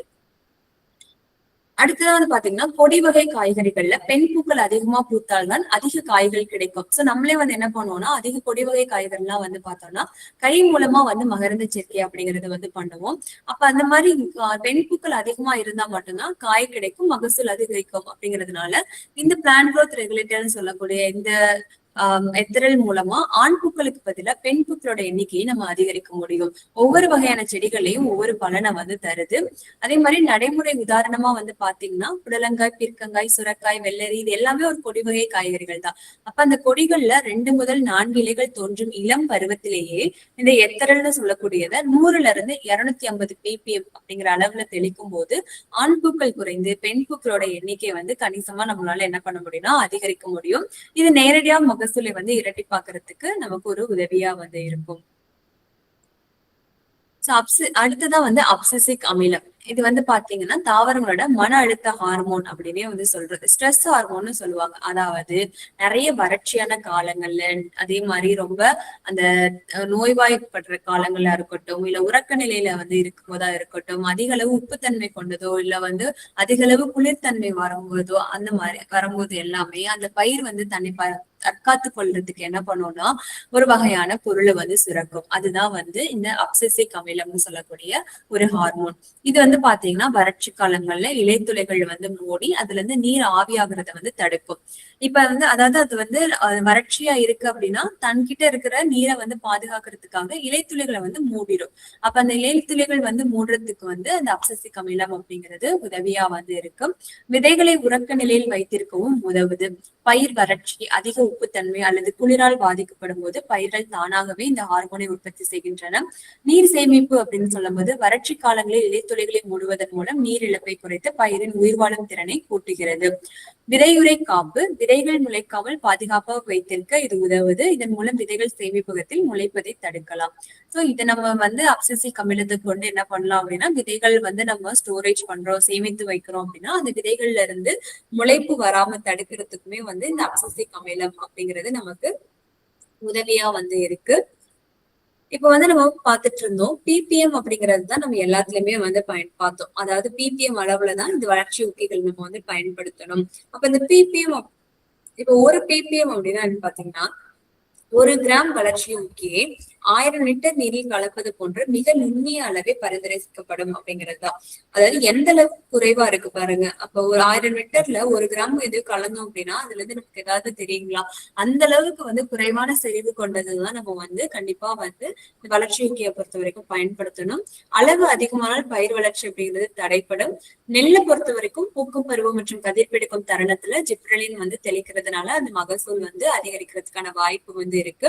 அடுத்ததாவது பாத்தீங்கன்னா கொடி வகை காய்கறிகள்ல பெண் பூக்கள் அதிகமா பூத்தால்தான் அதிக காய்கள் கிடைக்கும். நம்மளே வந்து என்ன பண்ணுவோம்னா அதிக கொடி வகை காய்கறி எல்லாம் வந்து பார்த்தோம்னா கை மூலமா வந்து மகரந்த சேர்க்கை அப்படிங்கறது வந்து பண்ணுவோம். அப்ப அந்த மாதிரி பெண் பூக்கள் அதிகமா இருந்தா மட்டும்தான் காய் கிடைக்கும், மகசூல் அதிகரிக்கும். அப்படிங்கிறதுனால இந்த பிளான்ட் குரோத் ரெகுலேட்டர்னு சொல்லக்கூடிய இந்த எத்திரல் மூலமா ஆண் பூக்களுக்கு பதிலா பெண் பூக்களோட எண்ணிக்கையை நம்ம அதிகரிக்க முடியும். ஒவ்வொரு வகையான செடிகளையும் ஒவ்வொரு பலனை வந்து தருது. அதே மாதிரி நடைமுறை உதாரணமா வந்து பாத்தீங்கன்னா புடலங்காய், பீர்க்கங்காய், சுரக்காய், வெள்ளரி, இது எல்லாமே ஒரு கொடி வகை காய்கறிகள் தான். அப்ப அந்த கொடிகள்ல 2 முதல் 4 இலைகள் தோன்றும் இளம் பருவத்திலேயே இந்த எத்திரல்னு சொல்லக்கூடியத 100 இருந்து 250 ppm அப்படிங்கிற அளவுல தெளிக்கும் போது ஆண் பூக்கள் குறைந்து பெண் பூக்களோட எண்ணிக்கை வந்து கணிசமா நம்மளால என்ன பண்ண முடியும்னா அதிகரிக்க முடியும். இது நேரடியா மகசூலை வந்து இரட்டிப்பாக்குறதுக்கு நமக்கு ஒரு உதவியா வந்து இருக்கும். அடுத்ததான் வந்து அப்சிசிக் அமிலம். இது வந்து பாத்தீங்கன்னா தாவரங்களோட மன அழுத்த ஹார்மோன் அப்படின்னே வந்து சொல்றது. ஸ்ட்ரெஸ் ஹார்மோன்னு சொல்லுவாங்க. அதாவது நிறைய வறட்சியான காலங்கள்ல, அதே மாதிரி ரொம்ப அந்த நோய்வாய்ப்படுற காலங்களா இருக்கட்டும், இல்ல உறக்க நிலையில வந்து இருக்கும்போதா இருக்கட்டும், அதிக அளவு உப்புத்தன்மை கொண்டதோ இல்ல வந்து அதிக அளவு குளிர்த்தன்மை வரும்போதோ, அந்த மாதிரி வரும்போது எல்லாமே அந்த பயிர் வந்து தற்காத்து கொள்றதுக்கு என்ன பண்ணும்னா ஒரு வகையான பொருளை வந்து சுரக்கும். அதுதான் வந்து இந்த அப்சிசிக் அமிலம்னு சொல்லக்கூடிய ஒரு ஹார்மோன். இது வந்து பாத்தீங்கன்னா வறட்சி காலங்கள்ல இலைத்துளைகள் வந்து மூடி அதுல இருந்து நீர் ஆவியாகிறத வந்து தடுக்கும். இப்ப வந்து அதாவது அது வந்து வறட்சியா இருக்கு அப்படின்னா தன்கிட்ட இருக்கிற நீரை வந்து பாதுகாக்கிறதுக்காக இலைத்துளைகளை வந்து மூடிடும். அப்ப அந்த இலைத்துளைகள் வந்து மூடுறதுக்கு வந்து அந்த அப்சிசிக் அமிலம் அப்படிங்கிறது உதவியா வந்து இருக்கும். விதைகளை உறக்க நிலையில் வைத்திருக்கவும் உதவுது. பயிர் வறட்சி, அதிக உப்புத்தன்மை அல்லது குளிரால் பாதிக்கப்படும் போது பயிர்கள் தானாகவே இந்த ஹார்மோனை உற்பத்தி செய்கின்றன. நீர் சேமிப்பு அப்படின்னு சொல்லும் போது வறட்சி காலங்களில் இலைத்துளைகளை மூடுவதன் மூலம் நீர் இழப்பை குறைத்து பயிரின் உயிர் வாழும் திறனை கூட்டுகிறது. விதையுறை காப்பு, விதைகள் முளைக்காமல் பாதுகாப்பாக வைத்திருக்க இது உதவுது. இதன் மூலம் விதைகள் சேமிப்பகத்தில் முளைப்பதை தடுக்கலாம். இதை நம்ம வந்து அப்சிசிக் அமிலத்தை கொண்டு என்ன பண்ணலாம் அப்படின்னா விதைகள் வந்து நம்ம ஸ்டோரேஜ் பண்றோம், சேமித்து வைக்கிறோம் அப்படின்னா அந்த விதைகள்ல இருந்து முளைப்பு வராம தடுக்கிறதுக்குமே வந்து இந்த அப்சிசிக் அமிலம் அப்படிங்கிறது நமக்கு உதவியா வந்து இருக்கு. இப்ப வந்து நம்ம பார்த்துட்டு இருந்தோம் பிபிஎம் அப்படிங்கிறது தான் நம்ம எல்லாத்துலயுமே வந்து பார்த்தோம். அதாவது பிபிஎம் அளவுலதான் இந்த வளர்ச்சி ஊக்கிகள் நம்ம வந்து பயன்படுத்தணும். அப்ப இந்த பிபிஎம் இப்ப ஒரு பிபிஎம் அப்படின்னா பாத்தீங்கன்னா 1 கிராம் வளர்ச்சி ஊக்கியே 1000 லிட்டர் நீரில் கலப்பது போன்ற மிக நுண்ணிய அளவே பரிந்துரைக்கப்படும் அப்படிங்கிறதுதான். அதாவது எந்த அளவுக்கு குறைவா இருக்கு பாருங்க. அப்ப ஒரு 1000 லிட்டர்ல 1 கிராம் எது கலந்தோம் அப்படின்னா அதுல இருந்து நமக்கு ஏதாவது தெரியுங்களா? அந்த அளவுக்கு குறைவான செறிவு கொண்டதுதான் நம்ம கண்டிப்பா இந்த வளர்ச்சி ஊக்கியை பொறுத்த வரைக்கும் பயன்படுத்தணும். அளவு அதிகமானால் பயிர் வளர்ச்சி அப்படிங்கிறது தடைப்படும். நெல்லை பொறுத்த வரைக்கும் பூக்கும் பருவம் மற்றும் கதிர்பிடிக்கும் தருணத்துல ஜிப்ரலின் தெளிக்கிறதுனால அந்த மகசூல் அதிகரிக்கிறதுக்கான வாய்ப்பு இருக்கு.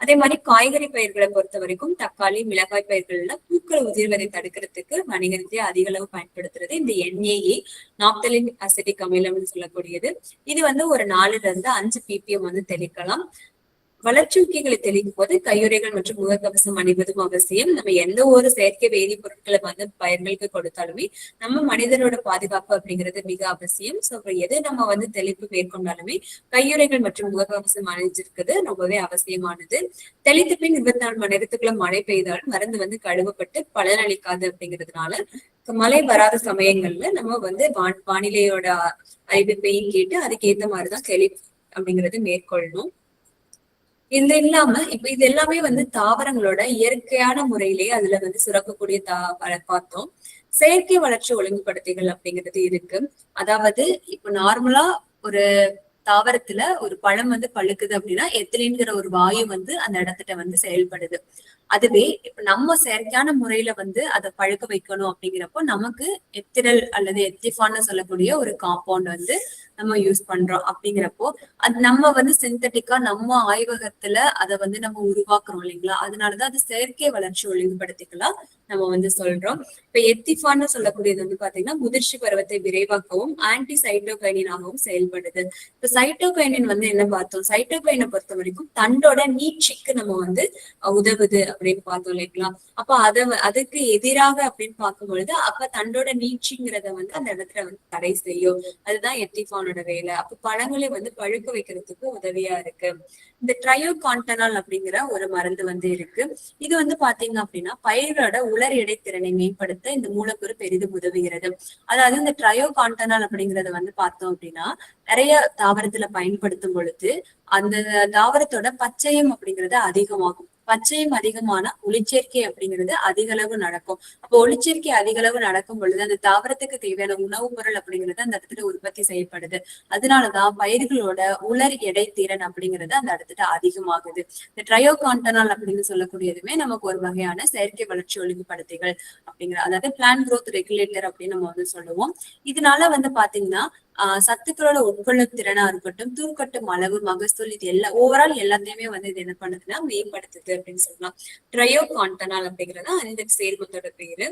அதே மாதிரி காய்கறி பயிர்களை பொறுத்த வரைக்கும் தக்காளி, மிளகாய் பயிர்கள்ல பூக்கள் உதிர்வதை தடுக்கிறதுக்கு வணிக ரீதியா அதிக அளவு பயன்படுத்துறது இந்த NAA, நாப்தலின் அசிட்டிக் அமிலம்னு சொல்லக்கூடியது. இது ஒரு 4ல இருந்து 5 ppm தெளிக்கலாம். வளர்ச்சி ஊக்கிகளை தெளிக்கும் போது கையுறைகள் மற்றும் முகக்கவசம் அணிவதும் அவசியம். நம்ம எந்த ஒரு செயற்கை வேதிப்பொருட்களை பயிர்களுக்கு கொடுத்தாலுமே நம்ம மனிதனோட பாதுகாப்பு அப்படிங்கிறது மிக அவசியம். சோ எது நம்ம தெளிப்பு மேற்கொண்டாலுமே கையுறைகள் மற்றும் முகக்கவசம் அணிஞ்சிருக்கிறது ரொம்பவே அவசியமானது. தெளித்த பின் 24 மணி நேரத்துக்குள்ள மழை பெய்தாலும் மருந்து கழுவப்பட்டு பலனளிக்காது அப்படிங்கிறதுனால மழை வராத சமயங்கள்ல நம்ம வானிலையோட அறிவிப்பையும் கேட்டு அதுக்கேற்ற மாதிரிதான் தெளிப்பு அப்படிங்கிறது மேற்கொள்ளணும். இது இல்லாம இப்ப இது எல்லாமே தாவரங்களோட இயற்கையான முறையிலேயே அதுல சுரக்கக்கூடிய பார்த்தோம். செயற்கை வளர்ச்சி ஒழுங்குபடுத்திகள் அப்படிங்கிறது இருக்கு. அதாவது இப்ப நார்மலா ஒரு தாவரத்துல ஒரு பழம் பழுக்குது அப்படின்னா எத்திலின்கிற ஒரு வாயு அந்த இடத்துல செயல்படுது. அதுவே இப்ப நம்ம செயற்கையான முறையில அதை பழுக்க வைக்கணும் அப்படிங்கிறப்போ நமக்கு எத்திரல் அல்லது எத்திஃபான்னு சொல்லக்கூடிய ஒரு காம்பவுண்ட் நம்ம யூஸ் பண்றோம். அப்படிங்கிறப்போ அது நம்ம சிந்தட்டிக்கா நம்ம ஆய்வகத்துல அதை நம்ம உருவாக்குறோம் இல்லைங்களா? அதனாலதான் அது செயற்கை வளர்ச்சி ஒழுங்குபடுத்திக்கலாம் நம்ம சொல்றோம். இப்ப எத்திஃபான்னு சொல்லக்கூடியது பாத்தீங்கன்னா முதிர்ச்சி பருவத்தை விரைவாக்கவும் ஆன்டி சைட்டோகைனினாகவும் செயல்படுது. இப்ப சைட்டோகைனின் என்ன பார்த்தோம்? சைட்டோகைனை பொறுத்த வரைக்கும் தண்டோட நீட்சிக்கு நம்ம உதவுது அப்படின்னு பார்த்தோம் இல்லைங்களா? அப்ப அதுக்கு எதிராக அப்படின்னு பார்க்கும் பொழுது அப்ப தண்டோட நீட்சிங்கிறத அந்த இடத்துல தடை செய்யும். அதுதான் எத்திஃபானோட வேலை. அப்ப பழங்களை பழுக்க வைக்கிறதுக்கு உதவியா இருக்கு. இந்த ட்ரையோகான்டனால் அப்படிங்கிற ஒரு மருந்து இருக்கு. இது பாத்தீங்க அப்படின்னா பயிர்களோட உலர் இடைத்திறனை மேம்படுத்த இந்த மூலக்கூறு பெரிதும் உதவுகிறது. அதாவது இந்த ட்ரையோகான்டனால் அப்படிங்கறத பார்த்தோம் அப்படின்னா நிறைய தாவரத்துல பயன்படுத்தும் பொழுது அந்த தாவரத்தோட பச்சையம் அப்படிங்கிறது அதிகமாகும். பச்சையம் அதிகமான ஒளிச்சேர்க்கை அப்படிங்கிறது அதிக அளவு நடக்கும். அப்போ ஒளிச்சேர்க்கை அதிக அளவு நடக்கும் பொழுது அந்த தாவரத்துக்கு தேவையான உணவுப் பொருள் அப்படிங்கிறது அந்த இடத்துல உற்பத்தி செய்யப்படுது. அதனாலதான் பயிர்களோட உலர் எடைத்திறன் அப்படிங்கிறது அந்த இடத்துல அதிகமாகுது. இந்த ட்ரையோகான்டனால் அப்படின்னு சொல்லக்கூடியதுமே நமக்கு ஒரு வகையான செயற்கை வளர்ச்சி ஒழுங்குபடுத்திகள் அப்படிங்கிற அதாவது பிளான்ட் குரோத் ரெகுலேட்டர் அப்படின்னு நம்ம சொல்லுவோம். இதனால பாத்தீங்கன்னா சத்துக்களோட உட்கொள்ளும் திறனா இருக்கட்டும், தூர்க்கட்டும் அளவு, மகசூல், இது ஓவரால் எல்லாத்தையுமே இது என்ன பண்ணுதுன்னா மேம்படுத்துது அப்படின்னு சொல்லலாம். ட்ரையோகான்டனால் அப்படிங்கிறது அந்த சேர்மத்தோட பேரு.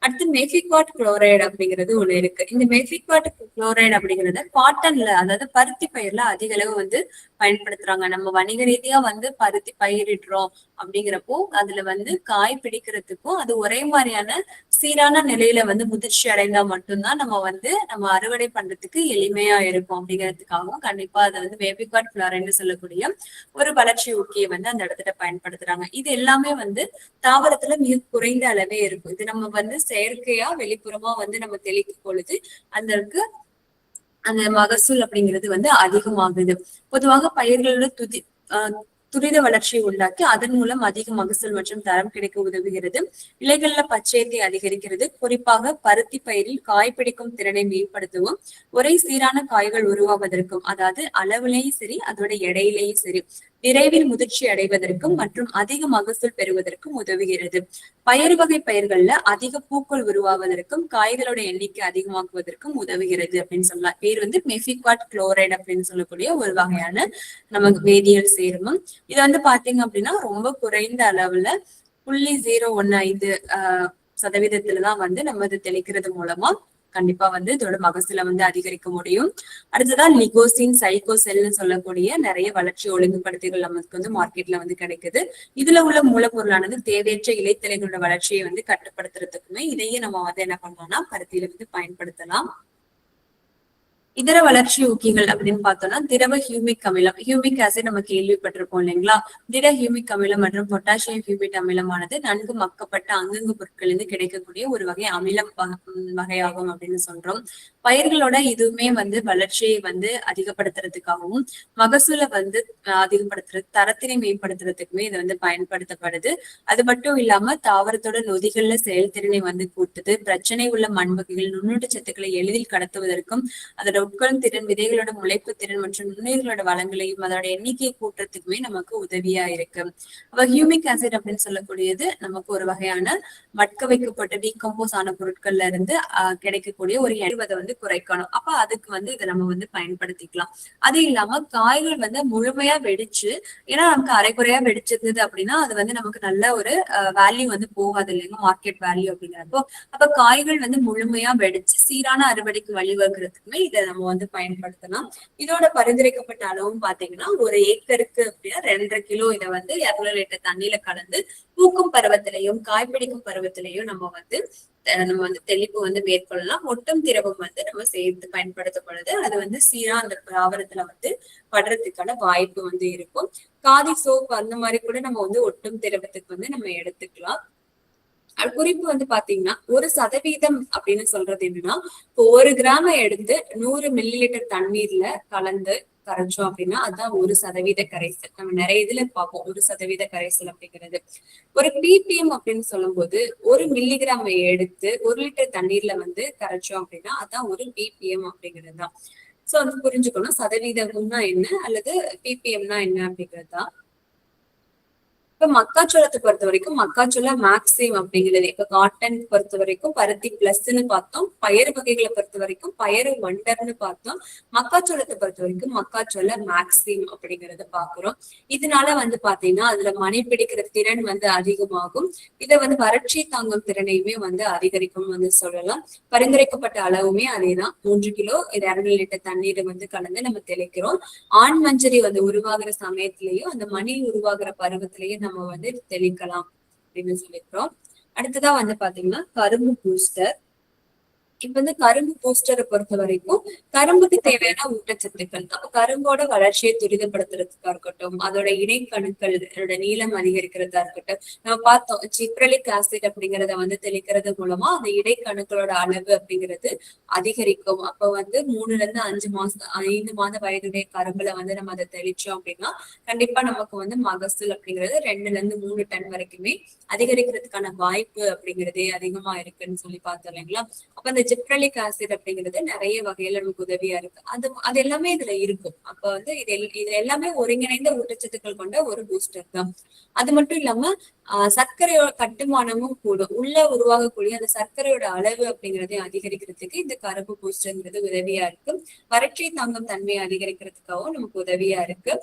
அடுத்து மெஃபிக்வாட் குளோரைடு அப்படிங்கிறது ஒண்ணு இருக்கு. இந்த மெஃபிக்வாட் குளோரைடு அப்படிங்கறத காட்டன்ல அதாவது பருத்தி பயிர்ல அதிக அளவு பயன்படுத்துறாங்க. நம்ம வணிக ரீதியா பருத்தி பயிரிடுறோம் அப்படிங்கிறப்போ அதுல காய் பிடிக்கிறதுக்கும் அது ஒரே மாதிரியான சீரான நிலையில முதிர்ச்சி அடைந்தா மட்டும்தான் நம்ம அறுவடை பண்றதுக்கு எளிமையா இருக்கும். அப்படிங்கிறதுக்காகவும் கண்டிப்பா அதை மெஃபிக்வாட் குளோரைடுன்னு சொல்லக்கூடிய ஒரு வளர்ச்சி ஊக்கியை அந்த இடத்துல பயன்படுத்துறாங்க. இது எல்லாமே தாவரத்துல மிக குறைந்த அளவே இருக்கும். இது நம்ம செயற்கையா வெளிப்புறமா நம்ம தெளிக்கும் பொழுது அந்த மகசூல் அப்படிங்கிறது அதிகமாகுது. பொதுவாக பயிர்களோட துரித வளர்ச்சியை உண்டாக்கி அதன் மூலம் அதிக மகசூல் மற்றும் தரம் கிடைக்க உதவுகிறது. இலைகள்ல பச்சையத்தை அதிகரிக்கிறது. குறிப்பாக பருத்தி பயிரில் காய் பிடிக்கும் திறனை மேம்படுத்தவும் ஒரே சீரான காய்கள் உருவாவதற்கும் அதாவது அளவுலேயும் சரி அதோட எடையிலேயும் சரி விரைவில் முதிர்ச்சி அடைவதற்கும் மற்றும் அதிக மகசூல் பெறுவதற்கும் உதவுகிறது. பயிர் வகை பயிர்கள்ல அதிக பூக்கள் உருவாவதற்கும் காய்களோட எண்ணிக்கை அதிகமாக்குவதற்கும் உதவுகிறது அப்படின்னு சொல்லலாம். பேர் மெஃபிக்வாட் குளோரைடு அப்படின்னு சொல்லக்கூடிய ஒரு வகையான நமக்கு வேதியியல் சேர்மம். இது பாத்தீங்க அப்படின்னா ரொம்ப குறைந்த அளவுல 0.015 சதவீதத்துலதான் நம்ம இது தெளிக்கிறது மூலமா கண்டிப்பா இதோட மகசூலை அதிகரிக்க முடியும். அடுத்ததான் லிகோசின், சைகோசெல்னு சொல்லக்கூடிய நிறைய வளர்ச்சி ஒழுங்குபடுத்திகள் நமக்கு மார்க்கெட்ல கிடைக்குது. இதுல உள்ள மூலப்பொருளானது தேவையற்ற இலைத்தலைகளோட வளர்ச்சியை கட்டுப்படுத்துறதுக்குமே இதையே நம்ம என்ன பண்றோம்னா பருத்தியில பயன்படுத்தலாம். இதர வளர்ச்சி ஊக்கிகள் அப்படின்னு பார்த்தோம்னா திரவ ஹியூமிக் அமிலம், ஹியூமிக் ஆசிட் நம்ம கேள்விப்பட்டிருப்போம் இல்லைங்களா? திட ஹியூமிக் அமிலம் மற்றும் பொட்டாசியம் ஹியூமிட் அமிலமானது நன்கு மக்கப்பட்ட அங்கங்க பொருட்கள் கிடைக்கக்கூடிய ஒரு வகை அமிலம் வகையாகும் அப்படின்னு சொல்றோம். பயிர்களோட இதுவுமே வந்து வளர்ச்சியை வந்து அதிகப்படுத்துறதுக்காகவும் மகசூலை வந்து அதிகப்படுத்துறது, தரத்தினை மேம்படுத்துறதுக்குமே இது வந்து பயன்படுத்தப்படுது. அது மட்டும் இல்லாம தாவரத்தோட நொதிகள்ல செயல்திறனை வந்து கூட்டுது. பிரச்சனை உள்ள மண் வகைகள், நுண்ணூட்ட சத்துக்களை எளிதில் கடத்துவதற்கும், அதோட உட்கொள்ளும் திறன், விதைகளோட முளைப்பு திறன் மற்றும் நுண்ணுயிர்களோட வளங்களையும் அதோட எண்ணிக்கையை கூட்டுறதுக்குமே நமக்கு உதவியா இருக்கு. அப்ப ஹியூமிக் ஆசிட் அப்படின்னு சொல்லக்கூடியது நமக்கு ஒரு வகையான மட்க வைக்கப்பட்ட டீகம்போஸ் ஆன பொருட்கள்ல இருந்து கிடைக்கக்கூடிய ஒரு எண்பதை வந்து குறைக்கணும். அப்ப அதுக்கு வந்து இதை நம்ம வந்து பயன்படுத்திக்கலாம். அது இல்லாம காய்கள் வந்து முழுமையா வெடிச்சு, ஏன்னா நமக்கு அரைக்குறையா வெடிச்சிருந்தது அப்படின்னா அது வந்து நமக்கு நல்ல ஒரு வேல்யூ வந்து போகாது இல்லைங்க, மார்க்கெட் வேல்யூ அப்படிங்கிறப்போ. அப்ப காய்கள் வந்து முழுமையா வெடிச்சு சீரான அறுவடைக்கு வழிவகுக்கிறதுக்குமே இதை நம்ம வந்து பயன்படுத்தலாம். இதோட பரிந்துரைக்கப்பட்ட அளவும் பாத்தீங்கன்னா ஒரு ஏக்கருக்கு அப்படின்னா 2.5 கிலோ இதை வந்து 200 லிட்டர் தண்ணியில கலந்து பூக்கும் பருவத்திலையும் காய்பிடிக்கும் பருவத்திலையும் நம்ம வந்து தெளிப்பு வந்து மேற்கொள்ளலாம். ஒட்டும் திரவம் வந்து நம்ம சேர்த்து பயன்படுத்தப்படுது. அது வந்து சீரா அந்த தாவரத்துல வந்து படுறதுக்கான வாய்ப்பு வந்து இருக்கும். காதி சோப் அந்த மாதிரி கூட நம்ம வந்து ஒட்டும் திரவத்துக்கு வந்து நம்ம எடுத்துக்கலாம். குறிப்பு வந்து பாத்தீங்கன்னா 1% அப்படின்னு சொல்றது என்னன்னா, இப்போ 1 கிராம எடுத்து 100 மில்லி லிட்டர் தண்ணீர்ல கலந்து கரைச்சோம் அப்படின்னா அதுதான் 1% கரைசல். நம்ம நிறைய இதுல பார்ப்போம் 1% கரைசல் அப்படிங்கிறது. ஒரு பிபிஎம் அப்படின்னு சொல்லும் போது 1 மில்லிகிராம் எடுத்து 1 லிட்டர் தண்ணீர்ல வந்து கரைச்சோம் அப்படின்னா அதான் 1 பிபிஎம் அப்படிங்கிறது தான். சோ வந்து புரிஞ்சுக்கணும் சதவீதம்னா என்ன அல்லது பிபிஎம்னா என்ன அப்படிங்கிறது தான். இப்ப மக்காச்சோளத்தை பொறுத்த வரைக்கும் மக்காச்சோளம் மேக்ஸிம் அப்படிங்கிறது, இப்ப காட்டன் பொறுத்த வரைக்கும் பருத்தி பிளஸ்ன்னு பார்த்தோம், பயறு வகைகளை பொறுத்த வரைக்கும் பயறு வண்டர்னு பார்த்தோம், மக்காச்சோளத்தை பொறுத்த வரைக்கும் மக்காச்சோளம் மேக்ஸிம் அப்படிங்கறத பாக்குறோம். இதனால வந்து பாத்தீங்கன்னா அதுல மணி பிடிக்கிற திறன் வந்து அதிகமாகும். இதை வந்து வறட்சி தாங்கும் திறனையுமே வந்து அதிகரிக்கும் வந்து சொல்லலாம். பரிந்துரைக்கப்பட்ட அளவுமே அதேதான், 3 கிலோ 200 லிட்டர் தண்ணீரை வந்து கலந்து நம்ம தெளிக்கிறோம். ஆண் மஞ்சரி வந்து உருவாகிற சமயத்திலேயும் அந்த மணி உருவாகிற பருவத்திலேயும் நம்ம வந்து தெளிக்கலாம் அப்படின்னு சொல்லியிருக்கிறோம். அடுத்ததா வந்து பாத்தீங்கன்னா கரும்பு பூஸ்டர். இப்ப வந்து கரும்பு பூஸ்டரை பொறுத்த வரைக்கும் கரும்புக்கு தேவையான ஊட்டச்சத்துக்கள், அப்ப கரும்போட வளர்ச்சியை துரிதப்படுத்துறதுக்கா இருக்கட்டும், அதோட இடைக்கணுக்களோட நீளம் அதிகரிக்கிறதா இருக்கட்டும், நம்ம பார்த்தோம் ஜிப்ரலிக் ஆசிட் அப்படிங்கறத வந்து தெளிக்கிறது மூலமா அந்த இடைக்கணுக்களோட அளவு அப்படிங்கிறது அதிகரிக்கும். அப்ப வந்து 3 ல இருந்து 5 மாத வயதுடைய கரும்புல வந்து நம்ம அதை தெளிச்சோம் அப்படின்னா கண்டிப்பா நமக்கு வந்து மகசூல் அப்படிங்கிறது 2 ல இருந்து 3 டன் வரைக்குமே அதிகரிக்கிறதுக்கான வாய்ப்பு அப்படிங்கிறதே அதிகமா இருக்குன்னு சொல்லி பார்த்தோம் இல்லைங்களா. அப்ப அந்த ஜிப்ரலிக் ஆசிட் அப்படிங்கிறது நிறைய வகையில நமக்கு உதவியா இருக்கு. அது எல்லாமே இதுல இருக்கும். அப்ப வந்து இது எல்லாமே ஒருங்கிணைந்த ஊட்டச்சத்துக்கள் கொண்ட ஒரு பூஸ்டர் தான். அது மட்டும் இல்லாம சர்க்கரையோட கட்டுமானமும் கூடும். உள்ள உருவாகக்கூடிய அந்த சர்க்கரையோட அளவு அப்படிங்கறதையும் அதிகரிக்கிறதுக்கு இந்த கரும்பு பூஸ்டர்ங்கிறது உதவியா இருக்கு. வறட்சி தாங்கும் தன்மையை அதிகரிக்கிறதுக்காகவும் நமக்கு உதவியா இருக்கு.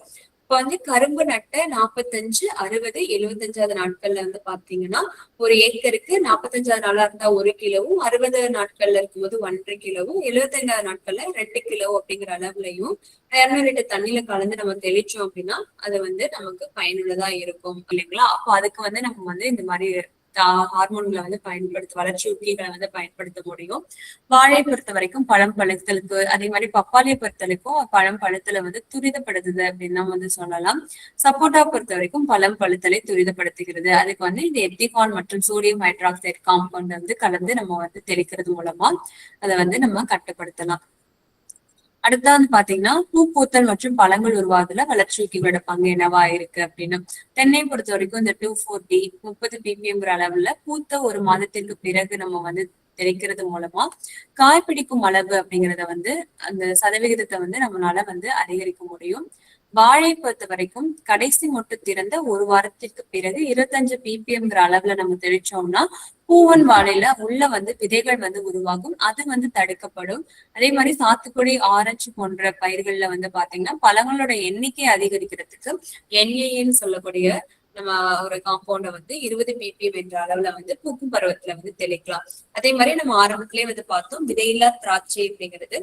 இப்ப வந்து கரும்பு நட்ட 45, 60, 75வது நாட்கள்ல வந்து பாத்தீங்கன்னா ஒரு ஏக்கருக்கு 45வது நாளா இருந்தா 1 கிலோவும், 60 நாட்கள்ல இருக்கும்போது 1.5 கிலோவும், 75வது நாட்கள்ல 2 கிலோ அப்படிங்கிற அளவுலையும் 200 லிட்டர் தண்ணியில கலந்து நம்ம தெளிச்சோம் அப்படின்னா அது வந்து நமக்கு பயனுள்ளதா இருக்கும் இல்லைங்களா. அப்போ அதுக்கு வந்து நம்ம வந்து இந்த மாதிரி ஹார்மோன்களை வந்து வளர்ச்சி ஊக்கிகளை வந்து பயன்படுத்த முடியும். வாழை பொறுத்த வரைக்கும் பழம் பழுத்தலுக்கு, அதே மாதிரி பப்பாளியை பொறுத்தவரைக்கும் பழம் பழுத்தலை வந்து துரிதப்படுத்துது அப்படின்னு நம்ம வந்து சொல்லலாம். சப்போட்டா பொறுத்த வரைக்கும் பழம் பழுத்தலை துரிதப்படுத்துகிறது. அதுக்கு வந்து இந்த எத்திகான் மற்றும் சோடியம் ஹைட்ராக்சைடு காம்பவுண்ட் வந்து கலந்து நம்ம வந்து தெளிக்கிறது மூலமா அதை வந்து நம்ம கட்டுப்படுத்தலாம். அடுத்தா வந்து பாத்தீங்கன்னா பூ பூத்தல் மற்றும் பழங்கள் உருவாதுல வளர்ச்சி ஊக்கிகளோட பங்கு என்னவா இருக்கு அப்படின்னு. தென்னை பொறுத்த வரைக்கும் இந்த 2,4-D 30 ppmங்கிற அளவுல பூத்த 1 மாதத்திற்கு பிறகு நம்ம வந்து தெளிக்கிறது மூலமா காய்பிடிக்கும் அளவு அப்படிங்கிறத வந்து அந்த சதவிகிதத்தை வந்து நம்மளால வந்து அதிகரிக்க முடியும். வாழை பொறுத்த வரைக்கும் கடைசி மொட்டு திறந்த 1 வாரத்திற்கு பிறகு 25 ppmங்கிற அளவுல நம்ம தெளிச்சோம்னா பூவன் வாழையில உள்ள வந்து விதைகள் வந்து உருவாகும், அது வந்து தடுக்கப்படும். அதே மாதிரி சாத்துக்குடி, ஆரஞ்சு போன்ற பயிர்கள்ல வந்து பாத்தீங்கன்னா பழங்களோட எண்ணிக்கை அதிகரிக்கிறதுக்கு NAன்னு சொல்லக்கூடிய நம்ம ஒரு காம்பவுண்ட வந்து 20 ppm என்ற அளவுல வந்து பூக்கும் பருவத்துல வந்து தெளிக்கலாம். அதே மாதிரி நம்ம ஆரம்பத்திலேயே வந்து பார்த்தோம் விதையில்லா திராட்சை அப்படிங்கிறது,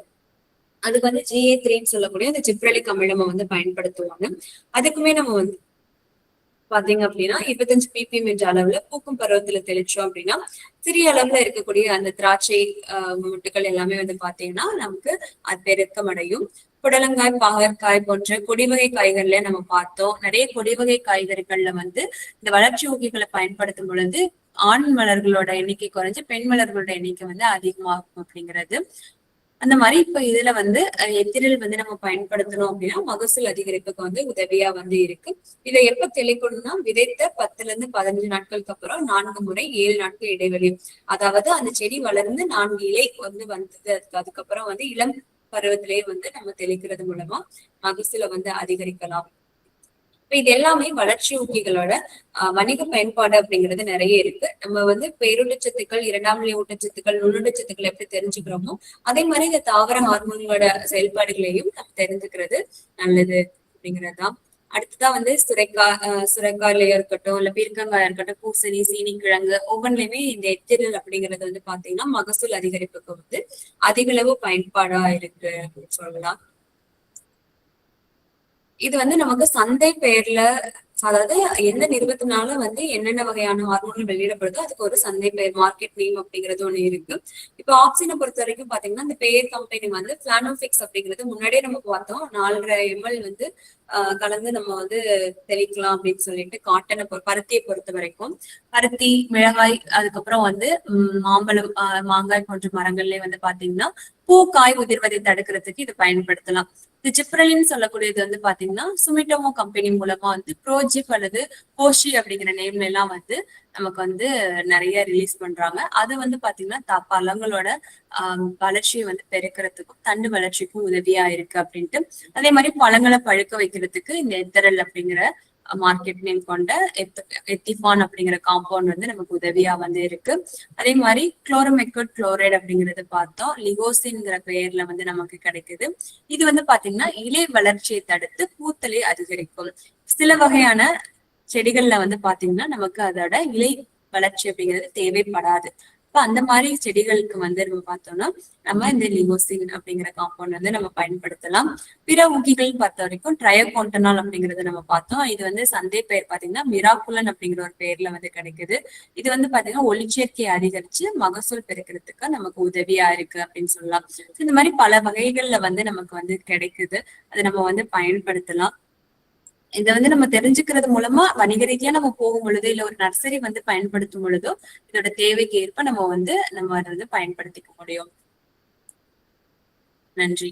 அதுக்கு வந்து GA3ன்னு சொல்லக்கூடிய அந்த ஜிப்ரலிக் அமிலம் வந்து பயன்படுத்துவாங்க. அதுக்குமே நம்ம வந்து பாத்தீங்க அப்படின்னா 25 ppm என்ற அளவுல பூக்கும் பருவத்துல தெளிச்சோம் அப்படின்னா சிறிய அளவுல இருக்கக்கூடிய அந்த திராட்சை முட்டுகள் எல்லாமே வந்து பாத்தீங்கன்னா நமக்கு அது பெருக்கம் அடையும். புடலங்காய், பாகற்காய் போன்ற கொடிவகை காய்கறில நம்ம பார்த்தோம். நிறைய கொடிவகை காய்கறிகள்ல வந்து இந்த வளர்ச்சி ஊக்கிகளை பயன்படுத்தும் பொழுது ஆண் மலர்களோட எண்ணிக்கை குறைஞ்சு பெண் மலர்களோட எண்ணிக்கை வந்து அதிகமாகும் அப்படிங்கிறது. அந்த மாதிரி இப்ப இதுல வந்து எத்திரல் வந்து நம்ம பயன்படுத்தணும் அப்படின்னா மகசூல் அதிகரிப்புக்கு வந்து உதவியா வந்து இருக்கு. இதை எப்ப தெளிக்கணும்னா விதைத்த 10 ல இருந்து 15 நாட்களுக்கு அப்புறம் 4 முறை 7 நாட்கள் இடைவெளி. அதாவது அந்த செடி வளர்ந்து 4 இலை வந்து வந்தது அதுக்கப்புறம் வந்து இளம் பருவத்திலேயே வந்து நம்ம தெளிக்கிறது மூலமா மகசூலை வந்து அதிகரிக்கலாம். இப்ப இது எல்லாமே வளர்ச்சி ஊக்கிகளோட வணிக பயன்பாடு அப்படிங்கிறது நிறைய இருக்கு. நம்ம வந்து பேரூட்டச்சத்துக்கள், இரண்டாம் நிலை ஊட்டச்சத்துக்கள், நுண்ணூட்டச்சத்துக்கள் எப்படி தெரிஞ்சுக்கிறோமோ அதே மாதிரி இந்த தாவர ஹார்மோன்களோட செயல்பாடுகளையும் நம்ம தெரிஞ்சுக்கிறது நல்லது அப்படிங்கிறதுதான். அடுத்ததான் வந்து சுரைக்காயிலையா இருக்கட்டும், இல்ல பீர்க்கங்காயா இருக்கட்டும், பூசணி, சீனி கிழங்கு ஒவ்வொன்றிலுமே இந்த எத்திரல் அப்படிங்கிறது வந்து பாத்தீங்கன்னா மகசூல் அதிகரிப்புக்கு வந்து அதிக அளவு பயன்பாடா இருக்கு அப்படின்னு சொல்லலாம். இது வந்து நமக்கு சந்தை பெயர்ல, அதாவது எந்த நிறுவனத்தினால வந்து என்னென்ன வகையான ஹார்மோன்கள் வெளியிடப்படுதோ அதுக்கு ஒரு சந்தை பெயர், மார்க்கெட் நேம் அப்படிங்கிறது ஒண்ணு இருக்கு. இப்ப ஆக்சினை பொறுத்த வரைக்கும் பாத்தீங்கன்னா இந்த பெயர் கம்பெனி வந்து பிளானோபிக்ஸ் அப்படிங்கிறது முன்னாடியே நம்ம பார்த்தோம் 4.5 ml வந்து கலந்து நம்ம வந்து தெளிக்கலாம் அப்படின்னு சொல்லிட்டு காட்டனை பருத்தியை பொறுத்த வரைக்கும் பருத்தி, மிளகாய், அதுக்கப்புறம் வந்து மாம்பழம், மாங்காய் போன்ற மரங்கள்லயே வந்து பாத்தீங்கன்னா பூ காய் உதிர்வதை தடுக்கிறதுக்கு இது பயன்படுத்தலாம். இந்த ஜிப்ரலின்னு சொல்லக்கூடியது வந்து பாத்தீங்கன்னா சுமிட்டோமோ கம்பெனி மூலமா வந்து ப்ரோஜிப் அல்லது போஷி அப்படிங்கிற நேம்ல எல்லாம் வந்து நமக்கு வந்து நிறைய ரிலீஸ் பண்றாங்க. அது வந்து பாத்தீங்கன்னா பழங்களோட வளர்ச்சியை வந்து பெருக்கிறதுக்கும் தண்டு வளர்ச்சிக்கும் உதவியா இருக்கு அப்படின்ட்டு. அதே மாதிரி பழங்களை பழுக்க வைக்கிறதுக்கு இந்த எத்தரல் அப்படிங்கிற மார்க்கெட் நேம் கொண்ட எத்திஃபான் அப்படிங்கிற காம்பவுண்ட் வந்து நமக்கு உதவியா வந்து இருக்கு. அதே மாதிரி குளோரோமெக்கோட் குளோரைடு அப்படிங்கறது பார்த்தோம், லிகோசின்ங்கிற பெயர்ல வந்து நமக்கு கிடைக்குது. இது வந்து பாத்தீங்கன்னா இலை வளர்ச்சியை தடுத்து பூத்தலை அதிகரிக்கும். சில வகையான செடிகள்ல வந்து பாத்தீங்கன்னா நமக்கு அதோட இலை வளர்ச்சி அப்படிங்கிறது தேவைப்படாது. இப்ப அந்த மாதிரி செடிகளுக்கு வந்து நம்ம பார்த்தோம்னா நம்ம இந்த லிகோசின் அப்படிங்கிற காம்பவுண்ட் வந்து நம்ம பயன்படுத்தலாம். பிற ஊக்கிகள் பார்த்த வரைக்கும் ட்ரையகோண்டனால் அப்படிங்கறத நம்ம பார்த்தோம். இது வந்து சந்தை பெயர் பாத்தீங்கன்னா மிராக்குலன் அப்படிங்கிற ஒரு பெயர்ல வந்து கிடைக்குது. இது வந்து பாத்தீங்கன்னா ஒளிச்சேர்க்கையை அதிகரிச்சு மகசூல் பெருக்கிறதுக்கு நமக்கு உதவியா இருக்கு அப்படின்னு சொல்லலாம். இந்த மாதிரி பல வகைகள்ல வந்து நமக்கு வந்து கிடைக்குது. அதை நம்ம வந்து பயன்படுத்தலாம். இதை வந்து நம்ம தெரிஞ்சுக்கிறது மூலமா வணிக ரீதியா நம்ம போகும் பொழுது இல்ல ஒரு நர்சரி வந்து பயன்படுத்தும் பொழுதோ இதோட தேவைக்கு ஏற்ப நம்ம அதை வந்து பயன்படுத்திக்க முடியும். நன்றி.